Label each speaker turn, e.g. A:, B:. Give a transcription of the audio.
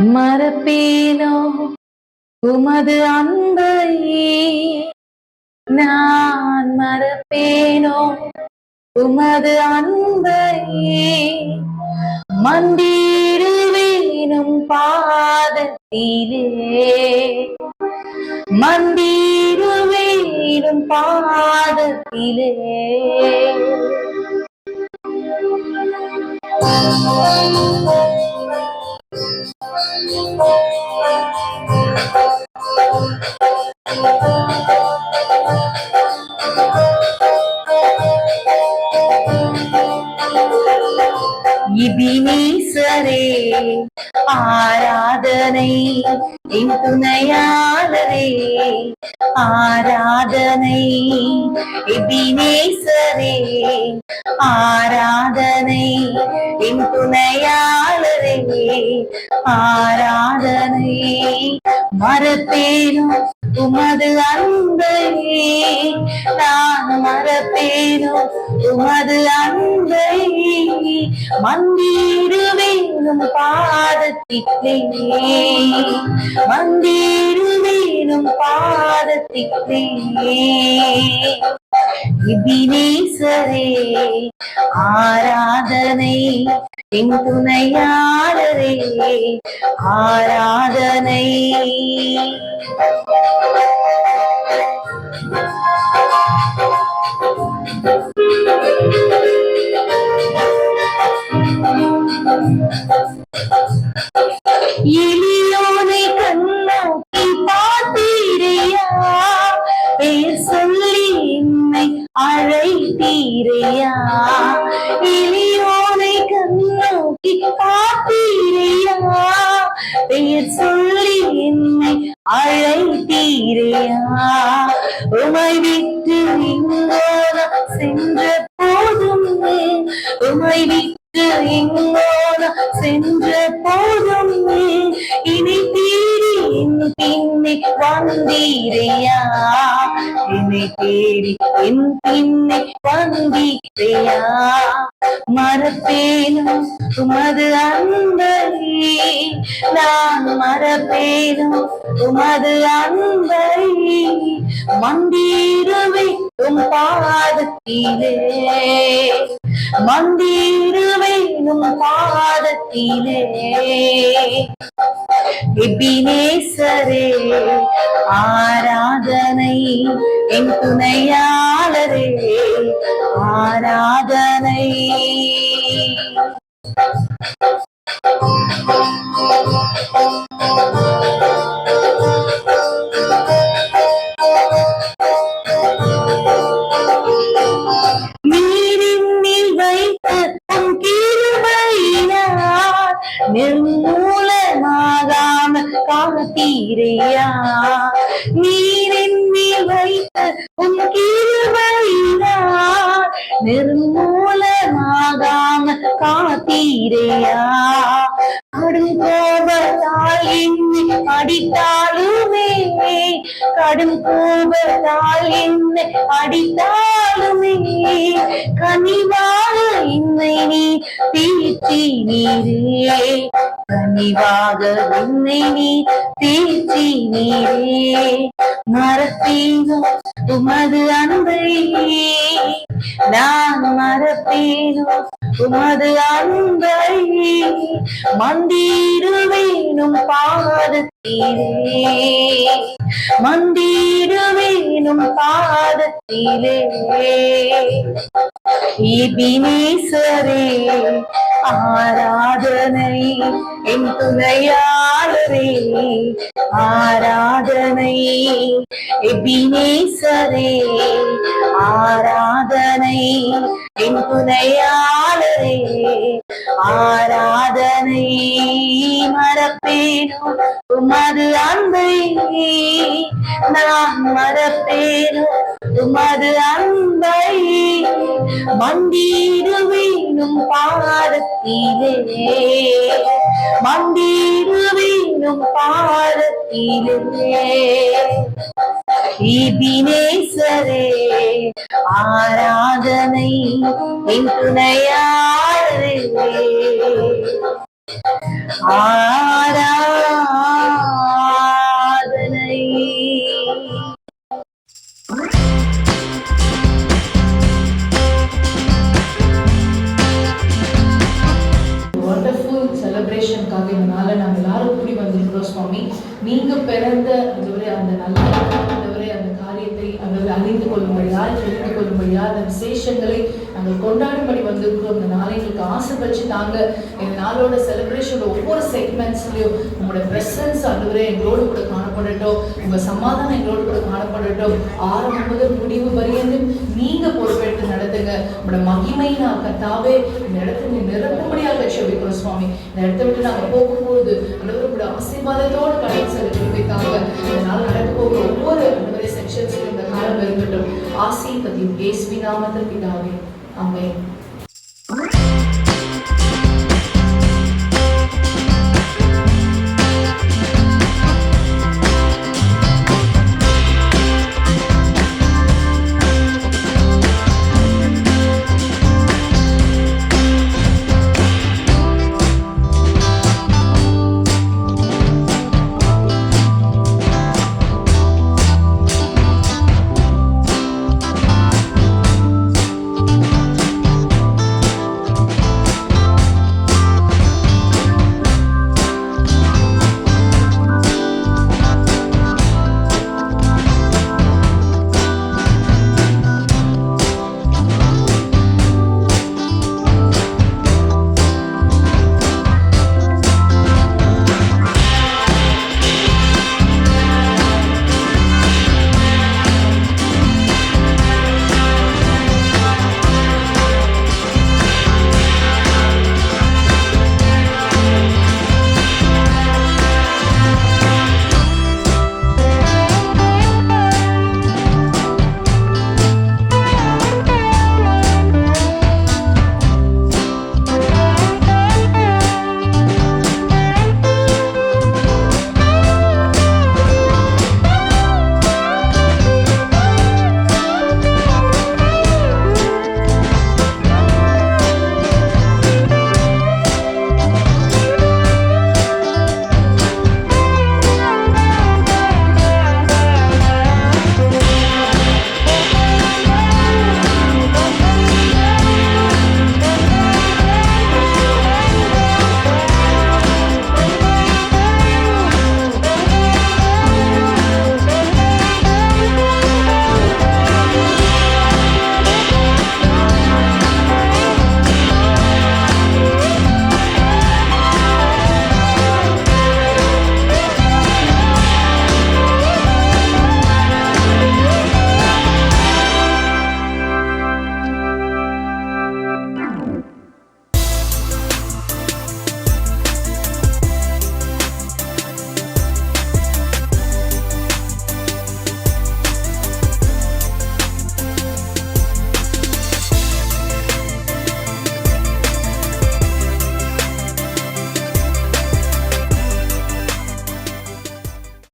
A: மறப்பேனோ உமது அன்பை, நான் மறப்பேனோ உமது அன்பை, மந்திருவேனும் பாதத்திலே, மந்திருவேனும் பாதத்திலே. எபினேசரே ஆராதனை, என் துணையாளரே ஆராதனை. எபினேசரே ஆராதனை, என் துணையாளரே ஆராதனை. மறப்பேனோ உமது அன்பை, நான் மறப்பேனோ உமது அன்பை, மந்திருவேனும் பாதத்திலே, மந்திருவேனும் பாதத்திலே. எபினேசரே ஆராதனை, என் துணையாளரே ஆராதனை. எளியோனை கண்ணோக்கி பார்த்தீரையா, பெயர் சொல்லி என்னை அழைத்தீரையா. எளியோனை கண்ணோக்கி பார்த்தீரையா, பெயர் சொல்லி என்னை அழைத்தீரையா. உமை விட்டு எங்கோ சென்ற போதும், உமை விட்டு எங்கோ சென்ற போதும், இனி தேடி என் பின்னே வந்தீரையா, என்னை தேடி என் பின்னே வந்தீரையா. மறப்பேனோ உமது அன்பை, நான் மறப்பேனோ உமது அன்பை, மந்திருவேனும் பாதத்திலே, மந்திருவேனும் பாதத்திலே. எபினேசரே ஆராதனை, என் துணையாளரே ஆராதனை. நீரில் வைத்த உன் கிருபையினால் நிர்மூலமாகாமல் காத்தீரையா. நீரில் வைத்த உன் கிருபையினால் நிர்மூலமாகாமல் காத்தீரையா. கடும் கோபத்தால் என்னை அடித்தாலுமே, கடும் கோபத்தால் என்னை அடித்தாலுமே, கனிவாக என்னை நீ தேற்றினீரே, கனிவாக என்னை நீ தேற்றினீரே. மறப்பேனோ உமது அன்பை, நான் மறப்பேனோ உமது அன்பை, மந்திருவேனும் பாதத்திலே, மந்திருவேனும் பாதத்திலே. எபினேசரே ஆராதனை, என் துணையாளரே ஆராதனை. எபினேசரே ஆராதனை, என் துணையாளரே ஆராதனை. மறப்பேனோ உமது அன்பை, நான் மறப்பேனோ உமது அன்பை, மந்திருவேனும் பாதத்திலே, மந்திருவேனும் பாதத்திலே. எபினேசரே ஆராதனை, என் துணையாளரே ஆராதனை.
B: செலிப்ரேஷனுக்காக இதனால நாங்கள் எல்லாரும் கூடி வந்திருக்கிறோம் சுவாமி. நீங்க பிறந்த அந்த நல்ல அந்த காரியத்தை அறிந்து கொள்ளும்படியால் தெரிந்து கொள்ளும்படியால் அந்த விசேஷங்களை நாங்கள் கொண்டாடும்படி வந்திருக்கிறோம். இந்த நாளை எங்களுக்கு ஆசைப்பச்சு தாங்க. இந்த நாளோட செலிப்ரேஷனோட ஒவ்வொரு செக்மெண்ட்ஸ்லயும் உங்களோட பிரசன்ஸ் ஆண்டவரே எங்களோடு கூட காணப்படட்டும். உங்க சமாதானம் எங்களோடு கூட காணப்படட்டும். ஆரம்பம் முதல் முடிவு வரையும் நீங்க பொறுப்பெடுத்து நடத்துங்க. உங்களோட மகிமை நான் கர்த்தாவே இந்த இடத்துல நீ நிரப்பும்படியாக செபிக்கிறோம் சுவாமி. இந்த இடத்த விட்டு நாங்கள் போகும்போது உங்களோட ஆசீர்வாதத்தோடு கடந்து செல்ல கிருபைக்காக இதனால் நடக்க போகிற ஒவ்வொரு செக்ஷன்ஸ்லையும் இந்த காலம் இருக்கட்டும். ஆசீர்வதியும் இயேசுவின் நாமத்தில் பிதாவே. ஆமென்.